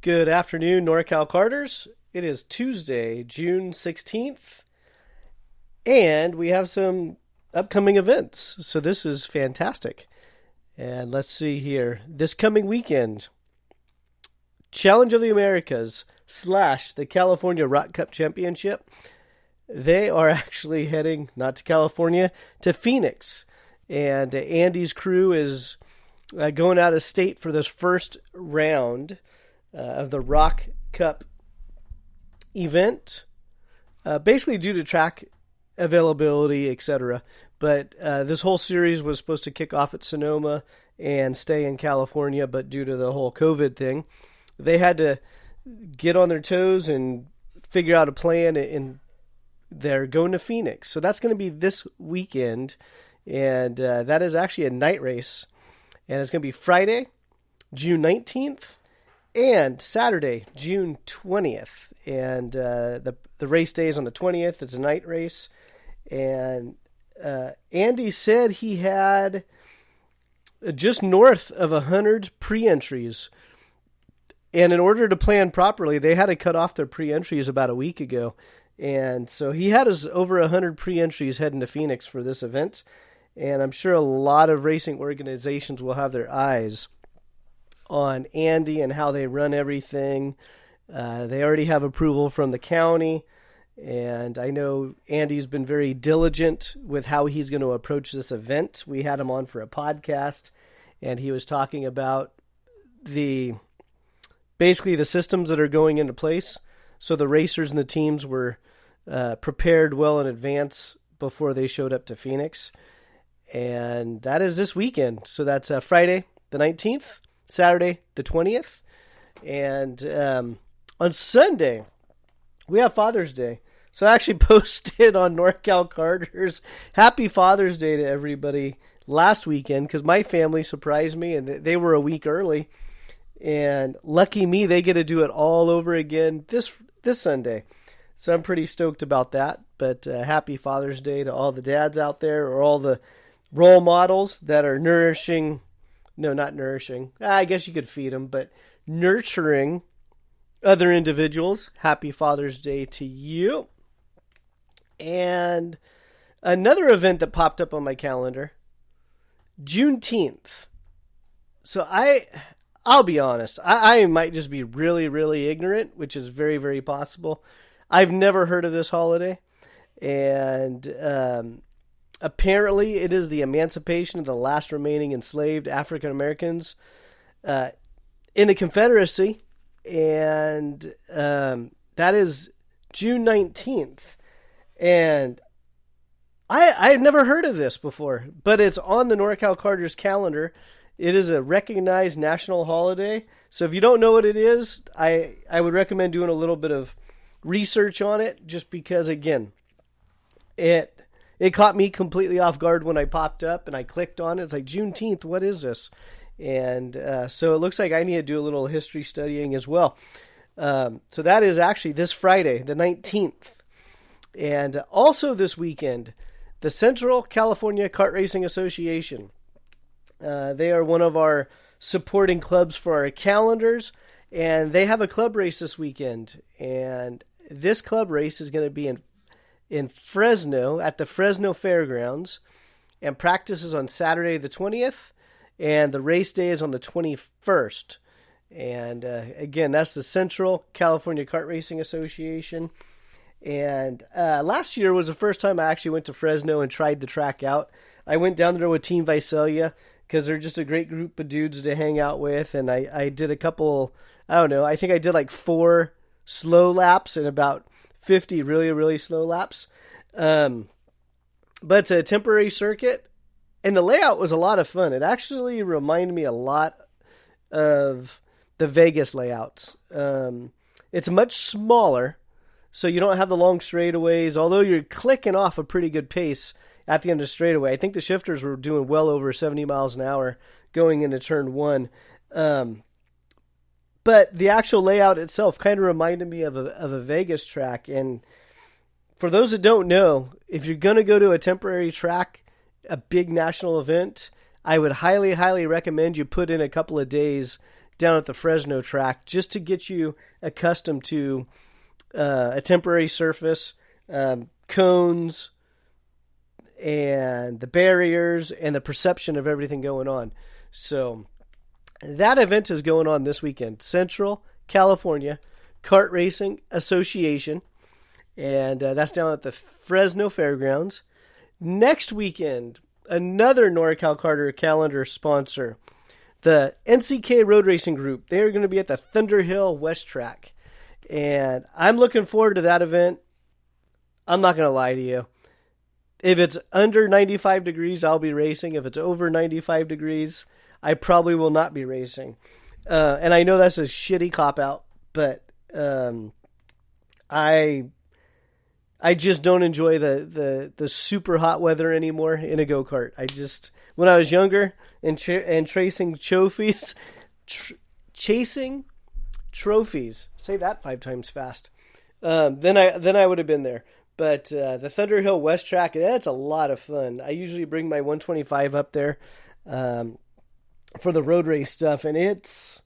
Good afternoon, Norcal Karters. It is Tuesday, June 16th, and we have some upcoming events. So this is fantastic. And let's see here. This coming weekend, Challenge of the Americas / the California Rock Cup Championship. They are actually heading, not to California, to Phoenix. And Andy's crew is going out of state for this first round of the Rock Cup event, basically due to track availability, etc. But this whole series was supposed to kick off at Sonoma and stay in California, but due to the whole COVID thing, they had to get on their toes and figure out a plan, and they're going to Phoenix. So that's going to be this weekend, and that is actually a night race, and it's going to be Friday, June 19th, and Saturday, June 20th. And the race day is on the 20th. It's a night race. And Andy said he had just north of 100 pre-entries. And in order to plan properly, they had to cut off their pre-entries about a week ago. And so he had us over 100 pre-entries heading to Phoenix for this event. And I'm sure a lot of racing organizations will have their eyes on Andy and how they run everything. They already have approval from the county, and I know Andy's been very diligent with how he's going to approach this event. We had him on for a podcast, and he was talking about basically the systems that are going into place. So the racers and the teams were prepared well in advance before they showed up to Phoenix, and that is this weekend. So that's Friday the 19th, Saturday the 20th, and on Sunday we have Father's Day. So I actually posted on Norcal Karters Happy Father's Day to everybody last weekend, because my family surprised me and they were a week early, and lucky me, they get to do it all over again this Sunday. So I'm pretty stoked about that. But happy Father's Day to all the dads out there, or all the role models that are nourishing. No, not nourishing. I guess you could feed them, but nurturing other individuals. Happy Father's Day to you. And another event that popped up on my calendar, Juneteenth. So I'll be honest, I might just be really, really ignorant, which is very, very possible. I've never heard of this holiday. And apparently, it is the emancipation of the last remaining enslaved African Americans in the Confederacy, and that is June 19th. And I've never heard of this before, but it's on the Norcal Karters calendar. It is a recognized national holiday. So if you don't know what it is, I would recommend doing a little bit of research on it, just because, again, it caught me completely off guard when I popped up and I clicked on it. It's like, Juneteenth, what is this? And so it looks like I need to do a little history studying as well. So that is actually this Friday, the 19th. And also this weekend, the Central California Kart Racing Association. They are one of our supporting clubs for our calendars, and they have a club race this weekend. And this club race is going to be in Fresno at the Fresno Fairgrounds, and practice is on Saturday the 20th, and the race day is on the 21st. And again, that's the Central California Kart Racing Association. And last year was the first time I actually went to Fresno and tried the track out. I went down there with Team Visalia, because they're just a great group of dudes to hang out with, and I did a couple, I don't know, I think I did like 4 slow laps and about 50 really, really slow laps. But it's a temporary circuit, and the layout was a lot of fun. It actually reminded me a lot of the Vegas layouts. It's much smaller, so you don't have the long straightaways, although you're clicking off a pretty good pace at the end of the straightaway. I think the shifters were doing well over 70 miles an hour going into turn 1. But the actual layout itself kind of reminded me of a Vegas track. And for those that don't know, if you're going to go to a temporary track, a big national event, I would highly, highly recommend you put in a couple of days down at the Fresno track just to get you accustomed to a temporary surface, cones, and the barriers and the perception of everything going on. So that event is going on this weekend. Central California Kart Racing Association. And that's down at the Fresno Fairgrounds. Next weekend, another NorCal Karter calendar sponsor, the NCK Road Racing Group. They're going to be at the Thunderhill West Track. And I'm looking forward to that event. I'm not going to lie to you. If it's under 95 degrees, I'll be racing. If it's over 95 degrees, I probably will not be racing. And I know that's a shitty cop-out, but I just don't enjoy the super hot weather anymore in a go-kart. When I was younger and chasing trophies, say that 5 times fast, then I would have been there. But the Thunderhill West Track, that's a lot of fun. I usually bring my 125 up there for the road race stuff, and it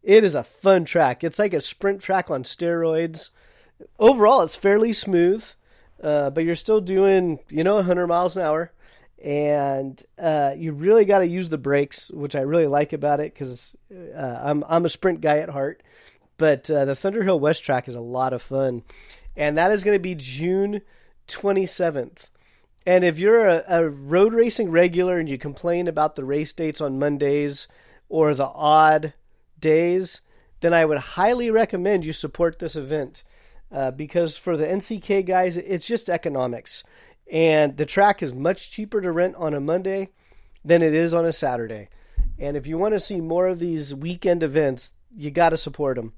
is a fun track. It's like a sprint track on steroids. Overall, it's fairly smooth, but you're still doing 100 miles an hour, and you really got to use the brakes, which I really like about it because I'm a sprint guy at heart. But the Thunderhill West Track is a lot of fun. And that is going to be June 27th. And if you're a road racing regular and you complain about the race dates on Mondays or the odd days, then I would highly recommend you support this event. Because for the NCK guys, it's just economics. And the track is much cheaper to rent on a Monday than it is on a Saturday. And if you want to see more of these weekend events, you got to support them.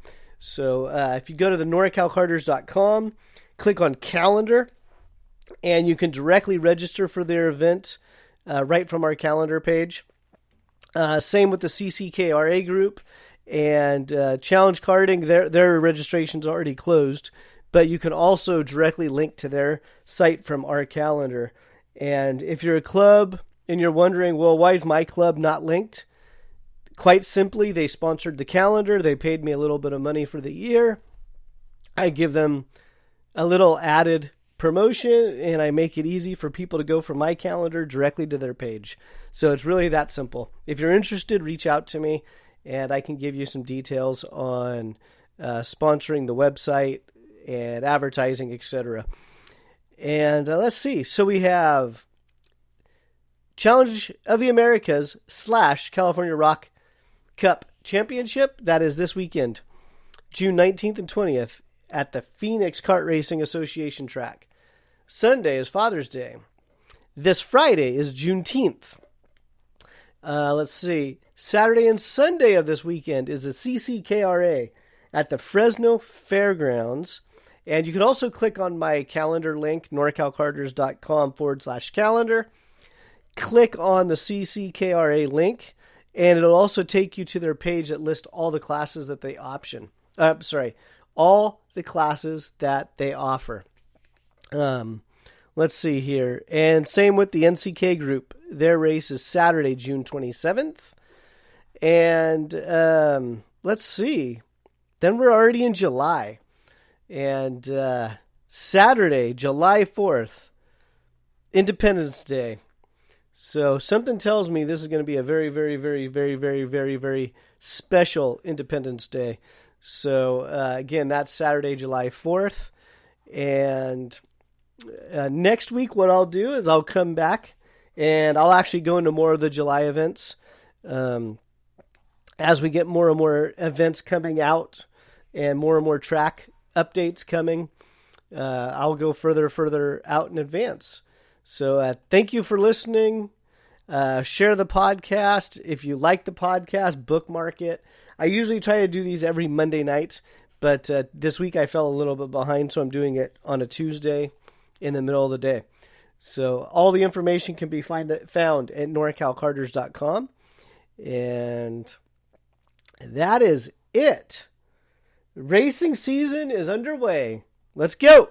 So if you go to the norcalkarters.com, click on calendar, and you can directly register for their event right from our calendar page. Same with the CCKRA group and Challenge Karting. Their registration's already closed, but you can also directly link to their site from our calendar. And if you're a club and you're wondering, well, why is my club not linked? Quite simply, they sponsored the calendar. They paid me a little bit of money for the year. I give them a little added promotion, and I make it easy for people to go from my calendar directly to their page. So it's really that simple. If you're interested, reach out to me, and I can give you some details on sponsoring the website and advertising, etc. And let's see. So we have Challenge of the Americas / California Rock Cup Championship. That is this weekend, June 19th and 20th at the Phoenix Kart Racing Association track. Sunday is Father's Day. This Friday is Juneteenth. Let's see. Saturday and Sunday of this weekend is the CCKRA at the Fresno Fairgrounds. And you can also click on my calendar link, norcalkarters.com/calendar. Click on the CCKRA link, and it'll also take you to their page that lists all the classes that they all the classes that they offer. Let's see here. And same with the NCK group. Their race is Saturday, June 27th. And let's see. Then we're already in July. And Saturday, July 4th, Independence Day. So something tells me this is going to be a very, very, very, very, very, very, very special Independence Day. So again, that's Saturday, July 4th. And next week, what I'll do is I'll come back and I'll actually go into more of the July events. As we get more and more events coming out and more track updates coming, I'll go further out in advance. So thank you for listening. Share the podcast. If you like the podcast, bookmark it. I usually try to do these every Monday night, but this week I fell a little bit behind, so I'm doing it on a Tuesday in the middle of the day. So all the information can be found at norcalkarters.com. And that is it. Racing season is underway. Let's go.